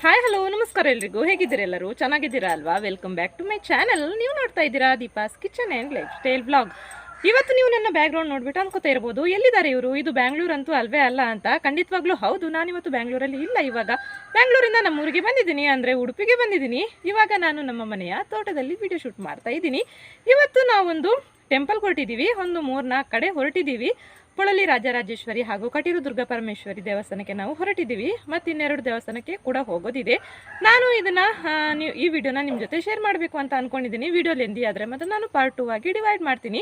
Hi hello ನಮಸ್ಕಾರ ಎಲ್ರಿಗೂ. ಹೇಗಿದ್ದೀರಾ ಎಲ್ಲರೂ? ಚೆನ್ನಾಗಿದ್ದೀರಾ ಅಲ್ವಾ? Welcome back to my channel. ನೀವು ನೋಡ್ತಾ ಇದ್ದೀರಾ Deepa's kitchen and lifestyle blog. ಇವತ್ತು ನೀವು ನನ್ನ ಬ್ಯಾಕ್ಗ್ರೌಂಡ್ ನೋಡ್ಬಿಟ್ಟು ಅನ್ಕೋತಾ ಇರ್ಬೋದು, ಎಲ್ಲಿದ್ದಾರೆ ಇವರು, ಇದು ಬ್ಯಾಂಗ್ಳೂರ್ ಅಂತೂ ಅಲ್ವೇ ಅಲ್ಲ ಅಂತ. ಖಂಡಿತವಾಗ್ಲೂ ಹೌದು, ನಾನಿವತ್ತು ಬ್ಯಾಂಗ್ಳೂರಲ್ಲಿ ಇಲ್ಲ. ಇವಾಗ ಬ್ಯಾಂಗ್ಳೂರಿಂದ ನಮ್ಮೂರಿಗೆ ಬಂದಿದ್ದೀನಿ, ಅಂದರೆ ಉಡುಪಿಗೆ ಬಂದಿದ್ದೀನಿ. ಇವಾಗ ನಾನು ನಮ್ಮ ಮನೆಯ ತೋಟದಲ್ಲಿ ವಿಡಿಯೋ ಶೂಟ್ ಮಾಡ್ತಾ ಇದ್ದೀನಿ. ಇವತ್ತು ನಾವೊಂದು ಟೆಂಪಲ್ ಹೊರಟಿದ್ದೀವಿ, ಒಂದು 3-4 ಕಡೆ ಹೊರಟಿದ್ದೀವಿ. ಪೊಳಲಿ ರಾಜರಾಜೇಶ್ವರಿ ಹಾಗೂ ಕಟೀಲು ದುರ್ಗಾ ಪರಮೇಶ್ವರಿ ದೇವಸ್ಥಾನಕ್ಕೆ ನಾವು ಹೊರಟಿದ್ದೀವಿ. ಮತ್ತು ಇನ್ನೆರಡು ದೇವಸ್ಥಾನಕ್ಕೆ ಕೂಡ ಹೋಗೋದಿದೆ. ನಾನು ಇದನ್ನು ಈ ವಿಡಿಯೋನ ನಿಮ್ಮ ಜೊತೆ ಶೇರ್ ಮಾಡಬೇಕು ಅಂತ ಅಂದ್ಕೊಂಡಿದ್ದೀನಿ. ವಿಡಿಯೋ ಲೆಂದಿ ಆದರೆ ಮತ್ತು ನಾನು ಪಾರ್ಟ್ 2 ಆಗಿ ಡಿವೈಡ್ ಮಾಡ್ತೀನಿ.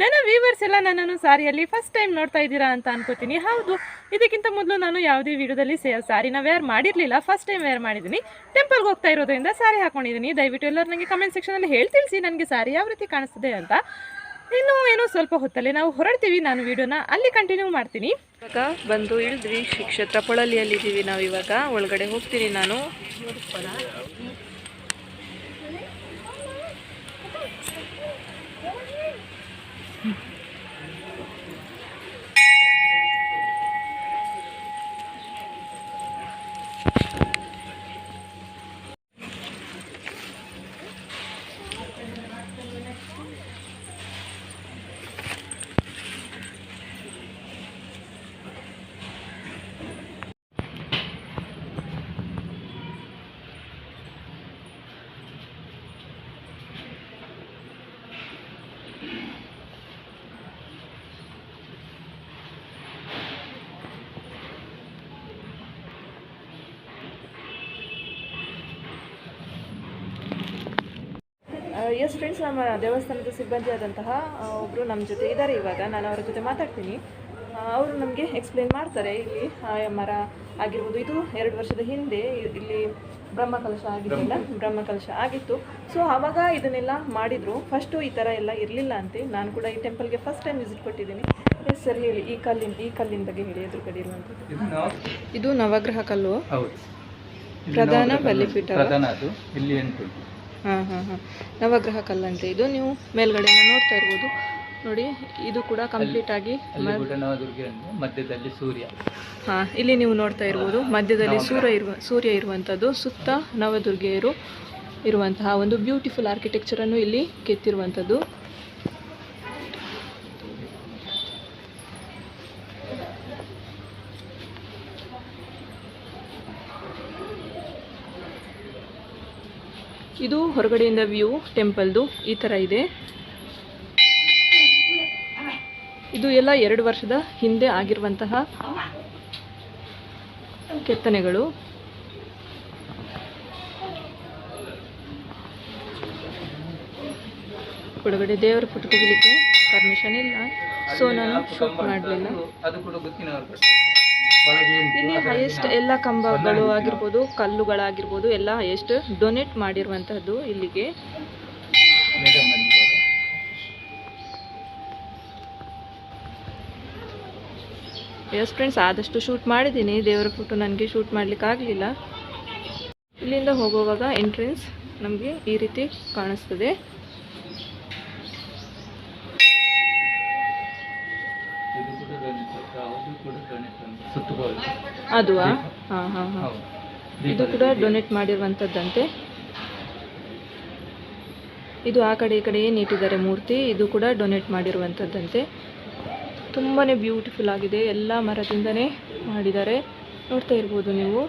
ನನ್ನ ವ್ಯೂವರ್ಸ್ ಎಲ್ಲ ನನ್ನನ್ನು ಸಾರಿಯಲ್ಲಿ ಫಸ್ಟ್ ಟೈಮ್ ನೋಡ್ತಾ ಇದ್ದೀರಾ ಅಂತ ಅನ್ಕೋತೀನಿ. ಹೌದು, ಇದಕ್ಕಿಂತ ಮೊದಲು ನಾನು ಯಾವುದೇ ವಿಡಿಯೋದಲ್ಲಿ ಸಾರಿನ ವೇರ್ ಮಾಡಿರಲಿಲ್ಲ, ಫಸ್ಟ್ ಟೈಮ್ ವೇರ್ ಮಾಡಿದ್ದೀನಿ. ಟೆಂಪಲ್ಗೆ ಹೋಗ್ತಾ ಇರೋದ್ರಿಂದ ಸಾರಿ ಹಾಕೊಂಡಿದ್ದೀನಿ. ದಯವಿಟ್ಟು ಎಲ್ಲರೂ ನನಗೆ ಕಮೆಂಟ್ ಸೆಕ್ಷನಲ್ಲಿ ತಿಳಿಸಿ ನನಗೆ ಸಾರಿ ಯಾವ ರೀತಿ ಕಾಣಿಸ್ತದೆ ಅಂತ. ಇನ್ನೂ ಏನೋ ಸ್ವಲ್ಪ ಹೊತ್ತಲ್ಲಿ ನಾವು ಹೊರಡ್ತೀವಿ. ನಾನು ವಿಡಿಯೋನ ಅಲ್ಲಿ ಕಂಟಿನ್ಯೂ ಮಾಡ್ತೀನಿ. ಇವಾಗ ಬಂದು ಇಳಿದ್ವಿ, ಶ್ರೀ ಕ್ಷೇತ್ರ ಪೊಳಲಿಯಲ್ಲಿದ್ದೀವಿ ನಾವು. ಇವಾಗ ಒಳಗಡೆ ಹೋಗ್ತೀನಿ ನಾನು. ಎಸ್ ಫ್ರೆಂಡ್ಸ್, ನಮ್ಮ ದೇವಸ್ಥಾನದ ಸಿಬ್ಬಂದಿ ಆದಂತಹ ಒಬ್ಬರು ನಮ್ಮ ಜೊತೆ ಇದ್ದಾರೆ. ಇವಾಗ ನಾನು ಅವರ ಜೊತೆ ಮಾತಾಡ್ತೀನಿ. ಅವರು ನಮಗೆ ಎಕ್ಸ್ಪ್ಲೇನ್ ಮಾಡ್ತಾರೆ. ಇಲ್ಲಿ ಮರ ಆಗಿರ್ಬೋದು, ಇದು 2 ವರ್ಷದ ಹಿಂದೆ ಇಲ್ಲಿ ಬ್ರಹ್ಮಕಲಶ ಆಗಿರಲಿಲ್ಲ, ಬ್ರಹ್ಮಕಲಶ ಆಗಿತ್ತು. ಸೊ ಆವಾಗ ಇದನ್ನೆಲ್ಲ ಮಾಡಿದರು. ಫಸ್ಟು ಈ ಥರ ಎಲ್ಲ ಇರಲಿಲ್ಲ ಅಂತೆ. ನಾನು ಕೂಡ ಈ ಟೆಂಪಲ್ಗೆ ಫಸ್ಟ್ ಟೈಮ್ ವಿಸಿಟ್ ಕೊಟ್ಟಿದ್ದೀನಿ. ಎಸ್ ಸರ್, ಹೇಳಿ, ಈ ಕಲ್ಲಿನ ಬಗ್ಗೆ ಹೇಳಿ. ಎದುರುಗಡೆ ಇರುವಂಥದ್ದು ಇದು ನವಗ್ರಹ ಕಲ್ಲು, ಪ್ರಧಾನ ಬಲಿಪೀಠ. ಹಾಂ, ನವಗ್ರಹ ಕಲ್ಲಂತೆ ಇದು. ನೀವು ಮೇಲ್ಗಡೆ ನೋಡ್ತಾ ಇರ್ಬೋದು ನೋಡಿ, ಇದು ಕೂಡ ಕಂಪ್ಲೀಟ್ ಆಗಿ ಮಧ್ಯದಲ್ಲಿ ಸೂರ್ಯ. ಹಾಂ, ಇಲ್ಲಿ ನೀವು ನೋಡ್ತಾ ಇರ್ಬೋದು ಮಧ್ಯದಲ್ಲಿ ಸೂರ್ಯ ಇರುವಂಥದ್ದು. ಸುತ್ತ ನವದುರ್ಗೆಯರು ಇರುವಂತಹ ಒಂದು ಬ್ಯೂಟಿಫುಲ್ ಆರ್ಕಿಟೆಕ್ಚರನ್ನು ಇಲ್ಲಿ ಕೆತ್ತಿರುವಂಥದ್ದು. ಇದು ಹೊರಗಡೆಯಿಂದ ವ್ಯೂ ಟೆಂಪಲ್ದು ಈ ಥರ ಇದೆ. ಇದು ಎಲ್ಲ 2 ವರ್ಷದ ಹಿಂದೆ ಆಗಿರುವಂತಹ ಕೆತ್ತನೆಗಳು. ಒಳಗಡೆ ದೇವರ ಫೋಟೋ ತೆಗಿಲಿಕ್ಕೆ ಪರ್ಮಿಷನ್ ಇಲ್ಲ, ಸೊ ನಾನು ಶೂಟ್ ಮಾಡಲಿಲ್ಲ. ಇಲ್ಲಿ ಹೈಯೆಸ್ಟ್ ಎಲ್ಲ ಕಂಬಗಳು ಆಗಿರ್ಬೋದು, ಕಲ್ಲುಗಳಾಗಿರ್ಬೋದು, ಎಲ್ಲ ಹೈಯೆಸ್ಟ್ ಡೊನೇಟ್ ಮಾಡಿರುವಂತಹದ್ದು ಇಲ್ಲಿಗೆ. ಎಸ್ ಫ್ರೆಂಡ್ಸ್, ಆದಷ್ಟು ಶೂಟ್ ಮಾಡಿದ್ದೀನಿ. ದೇವರ ಫೋಟೋ ನನಗೆ ಶೂಟ್ ಮಾಡಲಿಕ್ಕೆ ಆಗಲಿಲ್ಲ. ಇಲ್ಲಿಂದ ಹೋಗುವಾಗ ಎಂಟ್ರೆನ್ಸ್ ನಮಗೆ ಈ ರೀತಿ ಕಾಣಿಸ್ತದೆ. ಅದು ಹಾಂ, ಇದು ಕೂಡ ಡೊನೇಟ್ ಮಾಡಿರುವಂಥದ್ದಂತೆ. ಇದು ಆ ಕಡೆ ಈ ಕಡೆ ಏನು ಇಟ್ಟಿದ್ದಾರೆ ಮೂರ್ತಿ, ಇದು ಕೂಡ ಡೊನೇಟ್ ಮಾಡಿರುವಂಥದ್ದಂತೆ. ತುಂಬಾ ಬ್ಯೂಟಿಫುಲ್ ಆಗಿದೆ, ಎಲ್ಲ ಮರದಿಂದನೇ ಮಾಡಿದ್ದಾರೆ. ನೋಡ್ತಾ ಇರ್ಬೋದು ನೀವು.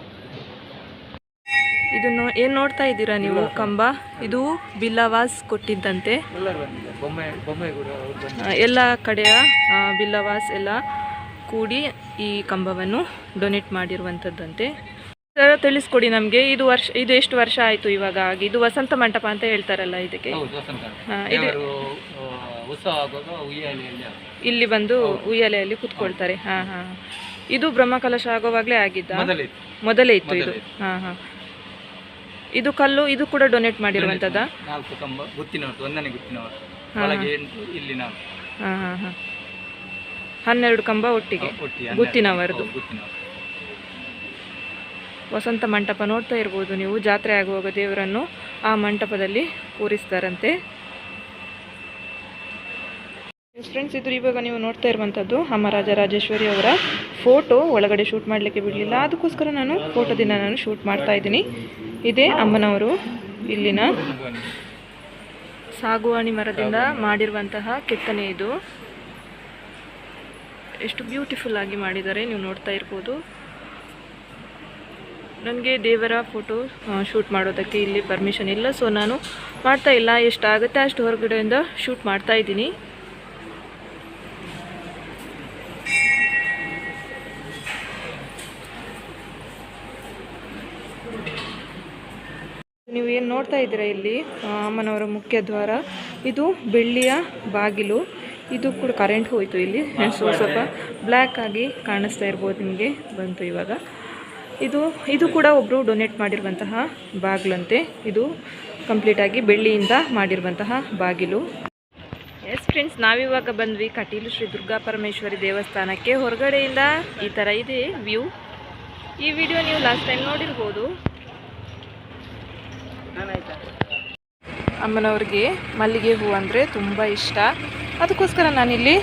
ಇದನ್ನು ಏನು ನೋಡ್ತಾ ಇದ್ದೀರಾ ನೀವು, ಕಂಬ, ಇದು ಬಿಲ್ಲವಾಸ್ ಕೊಟ್ಟಿದ್ದಂತೆ. ಎಲ್ಲ ಕಡೆಯ ಬಿಲ್ಲವಾಸ್ ಎಲ್ಲ ಕೂಡಿ ಈ ಕಂಬವನ್ನು ಡೊನೇಟ್ ಮಾಡಿರುವಂಥದ್ದಂತೆ. ಸರ್, ತಿಳಿಸ್ಕೊಡಿ ನಮಗೆ, ಇದು ಎಷ್ಟು ವರ್ಷ ಆಯಿತು ಇವಾಗ ಆಗಿ? ಇದು ವಸಂತ ಮಂಟಪ ಅಂತ ಹೇಳ್ತಾರಲ್ಲ ಇದಕ್ಕೆ. ಇಲ್ಲಿ ಬಂದು ಉಯ್ಯಾಲೆಯಲ್ಲಿ ಕೂತ್ಕೊಳ್ತಾರೆ. ಹಾಂ, ಇದು ಬ್ರಹ್ಮಕಲಶ ಆಗೋವಾಗಲೇ ಆಗಿದ್ದ? ಮೊದಲೇ ಇತ್ತು ಇದು. ಹಾಂ, ಇದು ಕಲ್ಲು, ಇದು ಕೂಡ ಡೊನೇಟ್ ಮಾಡಿರುವಂಥದ್ದಾ? ಹಾಂ, 12 ಕಂಬ ಒಟ್ಟಿಗೆ ಗುತ್ತಿನವರದು. ವಸಂತ ಮಂಟಪ ನೋಡ್ತಾ ಇರ್ಬೋದು ನೀವು. ಜಾತ್ರೆ ಆಗುವಾಗ ದೇವರನ್ನು ಆ ಮಂಟಪದಲ್ಲಿ ಕೂರಿಸ್ತಾರಂತೆ. ಫ್ರೆಂಡ್ಸ್, ಇದು ಇವಾಗ ನೀವು ನೋಡ್ತಾ ಇರುವಂಥದ್ದು ಅಮ್ಮ ರಾಜರಾಜೇಶ್ವರಿ ಅವರ ಫೋಟೋ. ಒಳಗಡೆ ಶೂಟ್ ಮಾಡಲಿಕ್ಕೆ ಬಿಡಲಿಲ್ಲ, ಅದಕ್ಕೋಸ್ಕರ ನಾನು ಫೋಟೋದಿಂದ ಶೂಟ್ ಮಾಡ್ತಾ ಇದ್ದೀನಿ. ಇದೇ ಅಮ್ಮನವರು. ಇಲ್ಲಿನ ಸಾಗುವಾಣಿ ಮರದಿಂದ ಮಾಡಿರುವಂತಹ ಕೆತ್ತನೆ ಇದು. ಎಷ್ಟು ಬ್ಯೂಟಿಫುಲ್ ಆಗಿ ಮಾಡಿದ್ದಾರೆ, ನೀವು ನೋಡ್ತಾ ಇರ್ಬೋದು. ನನಗೆ ದೇವರ ಫೋಟೋ ಶೂಟ್ ಮಾಡೋದಕ್ಕೆ ಇಲ್ಲಿ ಪರ್ಮಿಷನ್ ಇಲ್ಲ, ಸೊ ನಾನು ಮಾಡ್ತಾ ಇಲ್ಲ. ಎಷ್ಟಾಗುತ್ತೆ ಅಷ್ಟು ಹೊರಗಡೆಯಿಂದ ಶೂಟ್ ಮಾಡ್ತಾ ಇದ್ದೀನಿ. ನೀವು ಏನು ನೋಡ್ತಾ ಇದ್ದೀರಾ ಇಲ್ಲಿ ಅಮ್ಮನವರ ಮುಖ್ಯ ದ್ವಾರ. ಇದು ಬೆಳ್ಳಿಯ ಬಾಗಿಲು. ಇದು ಕೂಡ ಕರೆಂಟ್ ಹೋಯಿತು ಇಲ್ಲಿ, ಸ್ವಲ್ಪ ಬ್ಲ್ಯಾಕ್ ಆಗಿ ಕಾಣಿಸ್ತಾ ಇರ್ಬೋದು ನಿಮಗೆ. ಬಂತು ಇವಾಗ. ಇದು ಕೂಡ ಒಬ್ಬರು ಡೊನೇಟ್ ಮಾಡಿರುವಂತಹ ಬಾಗಿಲಂತೆ. ಇದು ಕಂಪ್ಲೀಟಾಗಿ ಬೆಳ್ಳಿಯಿಂದ ಮಾಡಿರುವಂತಹ ಬಾಗಿಲು. ಎಸ್ ಫ್ರೆಂಡ್ಸ್, ನಾವಿವಾಗ ಬಂದ್ವಿ ಕಟೀಲು ಶ್ರೀ ದುರ್ಗಾ ಪರಮೇಶ್ವರಿ ದೇವಸ್ಥಾನಕ್ಕೆ. ಹೊರಗಡೆಯಿಂದ ಈ ಥರ ಇದೆ ವ್ಯೂ. ಈ ವಿಡಿಯೋ ನೀವು ಲಾಸ್ಟ್ ಟೈಮ್ ನೋಡಿರ್ಬೋದು. ಅಮ್ಮನವ್ರಿಗೆ ಮಲ್ಲಿಗೆ ಹೂ ಅಂದರೆ ತುಂಬ ಇಷ್ಟ, ಅದಕ್ಕೋಸ್ಕರ ನಾನಿಲ್ಲಿ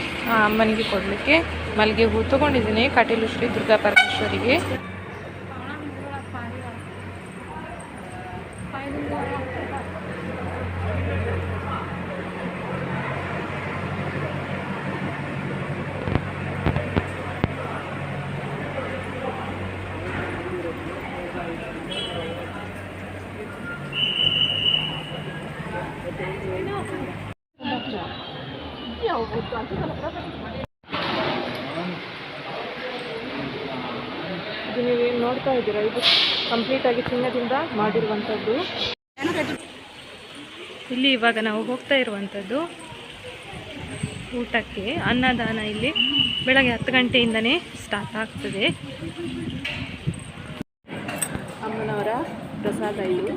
ಅಮ್ಮನಿಗೆ ಕೊಡಲಿಕ್ಕೆ ಮಲ್ಲಿಗೆ ಹೂ ತೊಗೊಂಡಿದ್ದೀನಿ ಕಟೀಲು ಶ್ರೀ ದುರ್ಗಾ ಪರಮೇಶ್ವರಿಗೆ. ಇದು ನೀವೇನು ನೋಡ್ತಾ ಇದ್ದೀರಾ, ಇದು ಕಂಪ್ಲೀಟಾಗಿ ಚಿನ್ನದಿಂದ ಮಾಡಿರುವಂಥದ್ದು. ಇಲ್ಲಿ ಇವಾಗ ನಾವು ಹೋಗ್ತಾ ಇರುವಂಥದ್ದು ಊಟಕ್ಕೆ. ಅನ್ನದಾನ ಇಲ್ಲಿ ಬೆಳಗ್ಗೆ 10 ಗಂಟೆಯಿಂದನೇ ಸ್ಟಾರ್ಟ್ ಆಗ್ತದೆ. ಅಮ್ಮನವರ ಪ್ರಸಾದ ಇದು.